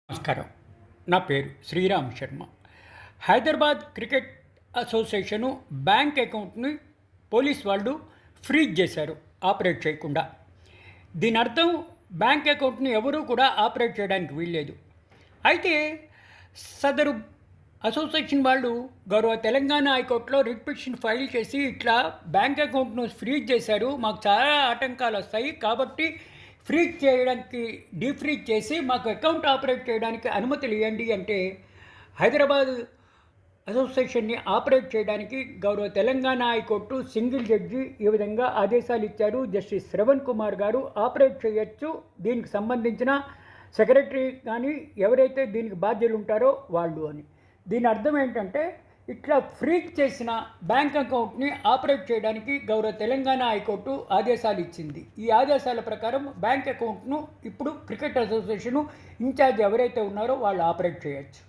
నమస్కారం. నా పేరు Sriram Sharma. Hyderabad cricket association bank అకౌంట్ని పోలీస్ వాళ్ళు ఫ్రీజ్ చేశారు ఆపరేట్ చేయకుండా. దీని అర్థం బ్యాంక్ అకౌంట్ని ఎవరూ కూడా ఆపరేట్ చేయడానికి వీల్లేదు. అయితే సదరు అసోసియేషన్ వాళ్ళు గౌరవ తెలంగాణ హైకోర్టులో రిట్ పిటిషన్ ఫైల్ చేసి ఇట్లా బ్యాంక్ అకౌంట్ను ఫ్రీజ్ చేశారు, మాకు చాలా ఆటంకాలు వస్తాయి కాబట్టి ఫ్రీజ్ చేయడానికి డీఫ్రీజ్ చేసి మాకు అకౌంట్ ఆపరేట్ చేయడానికి అనుమతులు ఇవ్వండి అంటే హైదరాబాద్ అసోసియేషన్ని ఆపరేట్ చేయడానికి గౌరవ తెలంగాణ హైకోర్టు సింగిల్ జడ్జి ఈ విధంగా ఆదేశాలు ఇచ్చారు. జస్టిస్ శ్రవణ్ కుమార్ గారు ఆపరేట్ చేయొచ్చు, దీనికి సంబంధించిన సెక్రటరీ కానీ ఎవరైతే దీనికి బాధ్యులు ఉంటారో వాళ్ళు అని. దీని అర్థం ఏంటంటే ఇట్లా ఫ్రీజ్ చేసిన బ్యాంక్ అకౌంట్ని ఆపరేట్ చేయడానికి గౌరవ తెలంగాణ హైకోర్టు ఆదేశాలు ఇచ్చింది. ఈ ఆదేశాల ప్రకారం బ్యాంక్ అకౌంట్ను ఇప్పుడు క్రికెట్ అసోసియేషను ఇన్ఛార్జ్ ఎవరైతే ఉన్నారో వాళ్ళు ఆపరేట్ చేయొచ్చు.